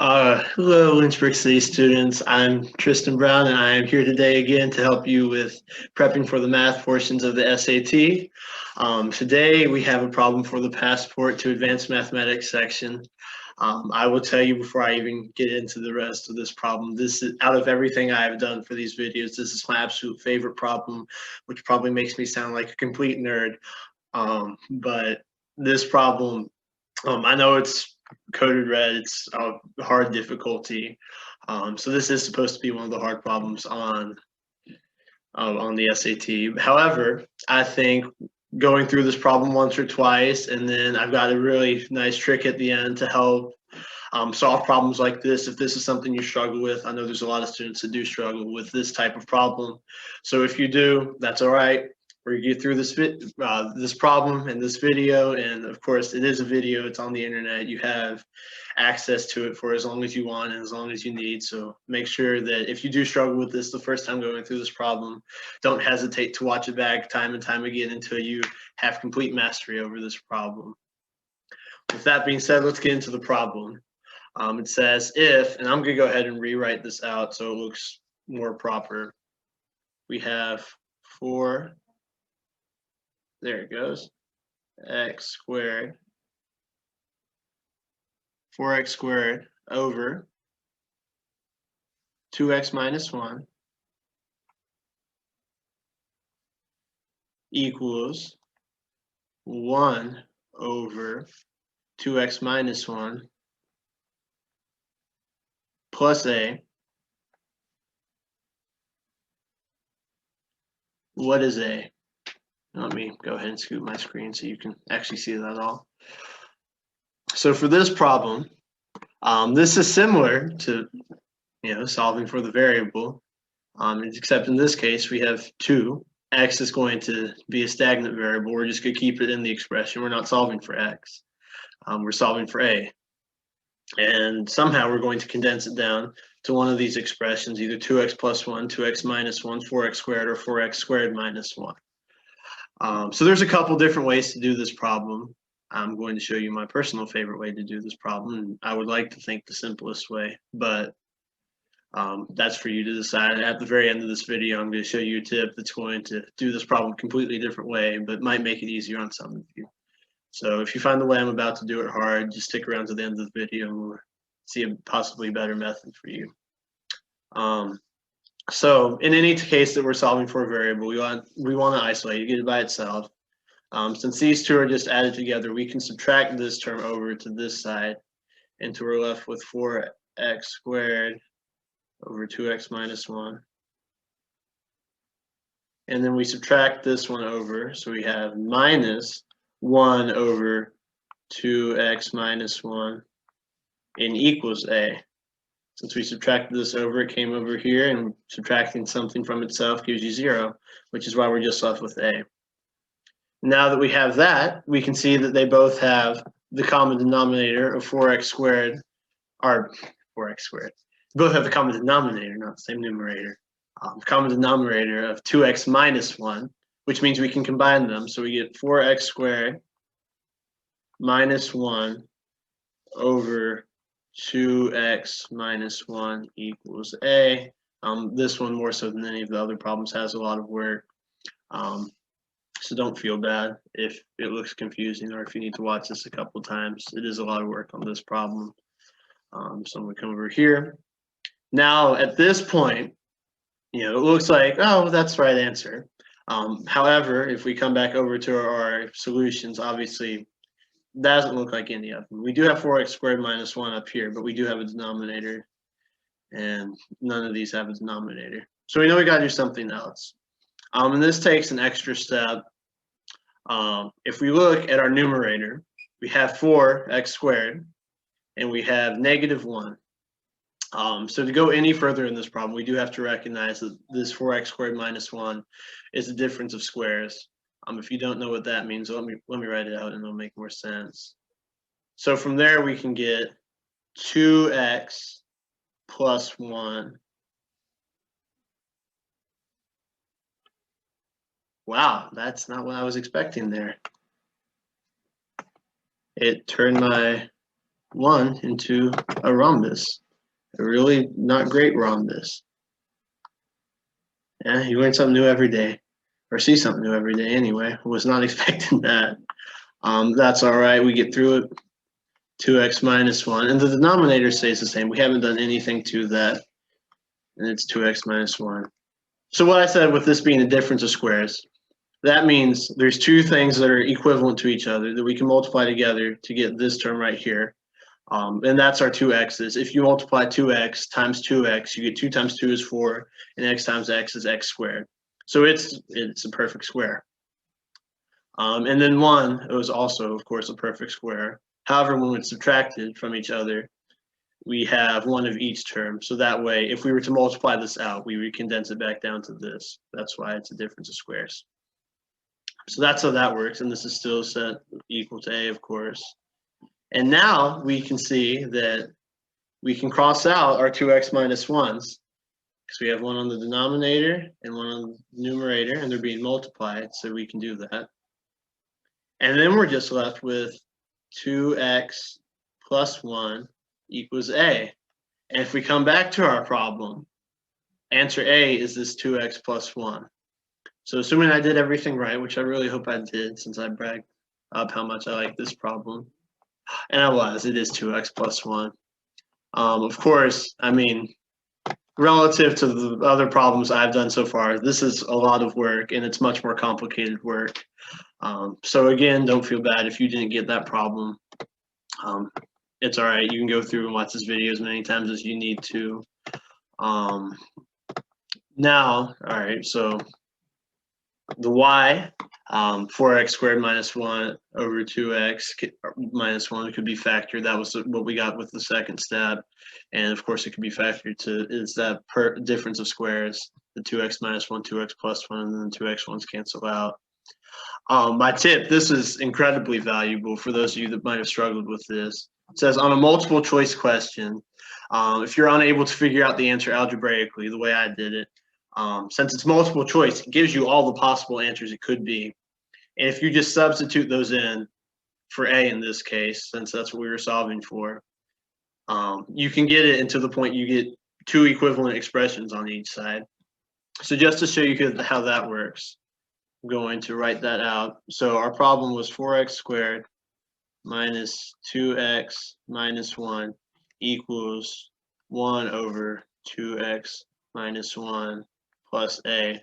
Hello, Lynchburg City students. I'm Tristan Brown, and I am here today again to help you with prepping for the math portions of the SAT. Today, we have a problem for the Passport to Advanced Mathematics section. I will tell you before I even get into the rest of this problem, this is, out of everything I've done for these videos, this is my absolute favorite problem, which probably makes me sound like a complete nerd. But this problem, I know it's coded red, it's hard difficulty. So this is supposed to be one of the hard problems on the SAT. However, I think going through this problem once or twice, and then I've got a really nice trick at the end to help solve problems like this. If this is something you struggle with, I know there's a lot of students that do struggle with this type of problem. So if you do, that's all right. We're gonna get through this problem in this video, and of course, it is a video. It's on the internet. You have access to it for as long as you want and as long as you need. So make sure that if you do struggle with this the first time going through this problem, don't hesitate to watch it back time and time again until you have complete mastery over this problem. With that being said, let's get into the problem. It says if, and I'm going to go ahead and rewrite this out so it looks more proper. We have 4, there it goes, x squared, 4x squared over 2x minus 1 equals 1 over 2x minus 1 plus a. What is a? Let me go ahead and scoot my screen so you can actually see that all. So for this problem, this is similar to solving for the variable, except in this case we have 2. X is going to be a stagnant variable. We're just going to keep it in the expression. We're not solving for x. We're solving for a. And somehow we're going to condense it down to one of these expressions, either 2x plus 1, 2x minus 1, 4x squared, or 4x squared minus 1. So there's a couple different ways to do this problem. I'm going to show you my personal favorite way to do this problem. And I would like to think the simplest way, but that's for you to decide. At the very end of this video, I'm going to show you a tip that's going to do this problem a completely different way, but might make it easier on some of you. So if you find the way I'm about to do it hard, just stick around to the end of the video and we'll see a possibly better method for you. So in any case that we're solving for a variable, we want to isolate it, get it by itself. Since these two are just added together, we can subtract this term over to this side, and we're left with 4x squared over 2x minus 1. And then we subtract this one over, so we have minus 1 over 2x minus 1 and equals a. Since we subtracted this over, it came over here, and subtracting something from itself gives you 0, which is why we're just left with a. Now that we have that, we can see that they both have the common denominator of 4x squared, or 4x squared. Both have the common denominator, not the same numerator. Common denominator of 2x minus 1, which means we can combine them. So we get 4x squared minus 1 over 2x minus 1 equals a. This one, more so than any of the other problems, has a lot of work. So don't feel bad if it looks confusing or if you need to watch this a couple times. It is a lot of work on this problem. So I'm going to come over here. Now, at this point, it looks like, oh, that's the right answer. However, if we come back over to our solutions, obviously, that doesn't look like any of them. We do have 4x squared minus 1 up here, but we do have a denominator, and none of these have a denominator. So we know we got to do something else. And this takes an extra step. If we look at our numerator, we have 4x squared, and we have negative 1. So to go any further in this problem, we do have to recognize that this 4x squared minus 1 is the difference of squares. If you don't know what that means, let me write it out and it'll make more sense. So from there, we can get 2x plus 1. Wow, that's not what I was expecting there. It turned my 1 into a rhombus, a really not great rhombus. Yeah, you learn something new every day, or see something new every day anyway. Was not expecting that. That's all right, we get through it. 2x minus 1, and the denominator stays the same. We haven't done anything to that, and it's 2x minus 1. So what I said with this being a difference of squares, that means there's two things that are equivalent to each other that we can multiply together to get this term right here. And that's our two x's. If you multiply 2x times 2x, you get 2 times 2 is 4, and x times x is x squared. So it's a perfect square. And then 1, it was also, of course, a perfect square. However, when it's subtracted from each other, we have one of each term. So that way, if we were to multiply this out, we would condense it back down to this. That's why it's a difference of squares. So that's how that works. And this is still set equal to a, of course. And now we can see that we can cross out our 2x minus 1s because we have one on the denominator and one on the numerator, and they're being multiplied. So we can do that. And then we're just left with 2x plus 1 equals a. And if we come back to our problem, answer A is this 2x plus 1. So assuming I did everything right, which I really hope I did since I bragged up how much I like this problem. And I was, it is 2x plus 1. Of course, I mean, relative to the other problems I've done so far, this is a lot of work and it's much more complicated work. So again, don't feel bad if you didn't get that problem. It's all right. You can go through and watch this video as many times as you need to. Now, all right, so the y, 4x squared minus 1 over 2x minus 1 could be factored. That was what we got with the second step. And of course, it could be factored to, is that difference of squares, the 2x minus 1, 2x plus 1, and then 2x 1s cancel out. My tip, this is incredibly valuable for those of you that might have struggled with this. It says on a multiple choice question, if you're unable to figure out the answer algebraically, the way I did it, since it's multiple choice, it gives you all the possible answers it could be. And if you just substitute those in for A in this case, since that's what we were solving for, you can get it into the point you get two equivalent expressions on each side. So just to show you how that works, I'm going to write that out. So our problem was 4x squared minus 2x minus 1 equals 1 over 2x minus 1 plus a.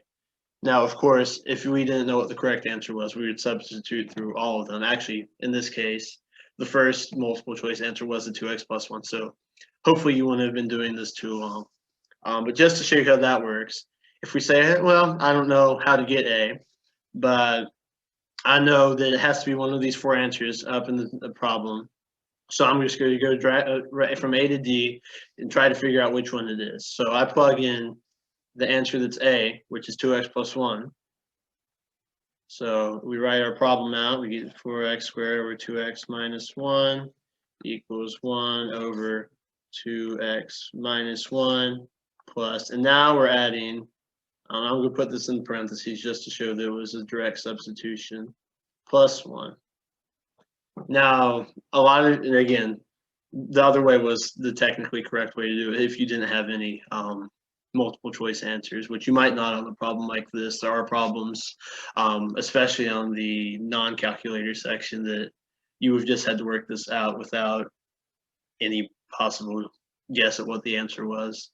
Now, of course, if we didn't know what the correct answer was, we would substitute through all of them. Actually, in this case, the first multiple choice answer was the 2x plus 1. So hopefully you wouldn't have been doing this too long. But just to show you how that works, if we say, well, I don't know how to get a, but I know that it has to be one of these four answers up in the problem. So I'm just going to go right from A to D and try to figure out which one it is. So I plug in the answer that's A, which is 2x plus 1. So we write our problem out. We get 4x squared over 2x minus 1 equals 1 over 2x minus 1 plus, and now we're adding, I'm going to put this in parentheses just to show there was a direct substitution, plus 1. Now, again, the other way was the technically correct way to do it if you didn't have any multiple choice answers, which you might not on a problem like this. There are problems, especially on the non-calculator section, that you have just had to work this out without any possible guess at what the answer was.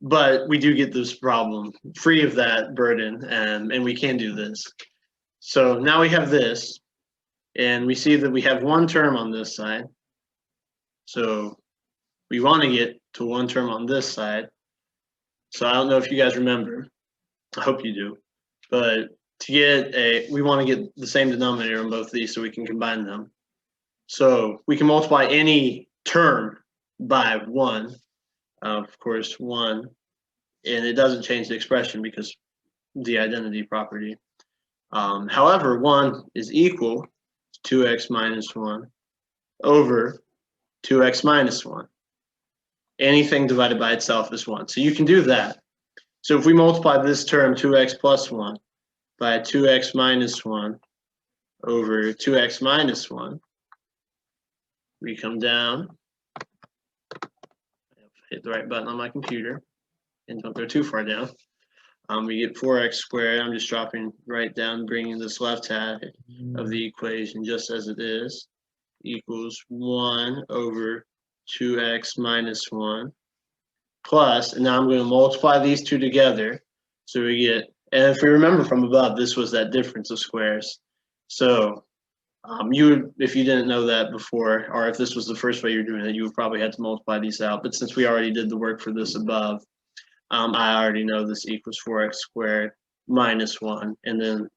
But we do get this problem free of that burden, and we can do this. So now we have this, and we see that we have one term on this side. So we want to get to one term on this side. So I don't know if you guys remember. I hope you do. But to get we want to get the same denominator on both of these so we can combine them. So we can multiply any term by 1. Of course, 1. And it doesn't change the expression because the identity property. However, 1 is equal to 2x minus 1 over 2x minus 1. Anything divided by itself is 1. So you can do that. So if we multiply this term, 2x plus 1, by 2x minus 1 over 2x minus 1, We come down, hit the right button on my computer, and don't go too far down. We get 4x squared. I'm just dropping right down, bringing this left half of the equation just as it is, equals 1 over 2x minus 1 plus, and now I'm going to multiply these two together. So we get, and if we remember from above, this was that difference of squares. So you would, if you didn't know that before, or if this was the first way you're doing it, you would probably have to multiply these out. But since we already did the work for this above, I already know this equals 4x squared minus 1. And then,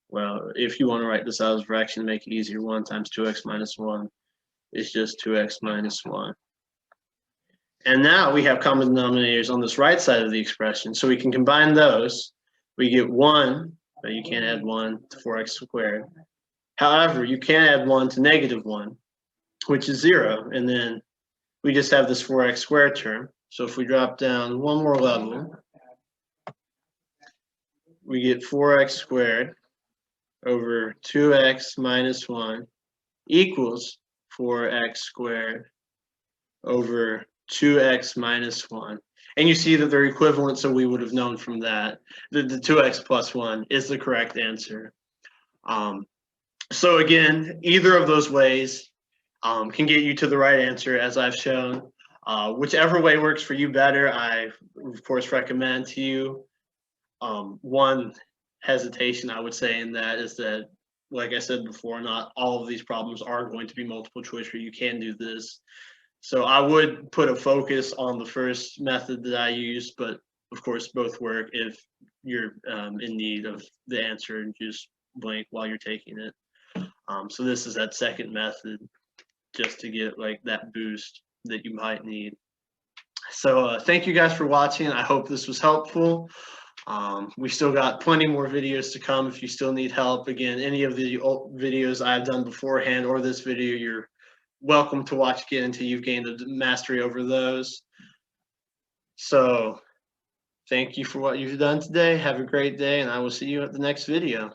well, if you want to write this out as a fraction to make it easier, 1 times 2x minus 1 is just 2x minus 1. And now we have common denominators on this right side of the expression, so we can combine those. We get 1, but you can't add 1 to 4x squared. However, you can add 1 to negative 1, which is 0, and then we just have this 4x squared term. So if we drop down one more level, we get 4x squared over 2x minus 1 equals 4x squared over 2x minus 1. And you see that they're equivalent, so we would have known from that that the 2x plus 1 is the correct answer. So again, either of those ways can get you to the right answer, as I've shown. Whichever way works for you better, I, of course, recommend to you. One hesitation I would say in that is that, like I said before, not all of these problems are going to be multiple choice where you can do this. So I would put a focus on the first method that I use, but of course both work if you're in need of the answer and just blank while you're taking it. So this is that second method, just to get like that boost that you might need. So thank you guys for watching. I hope this was helpful. We still got plenty more videos to come if you still need help. Again, any of the videos I've done beforehand or this video, you're welcome to watch again until you've gained a mastery over those. So thank you for what you've done today. Have a great day, and I will see you at the next video.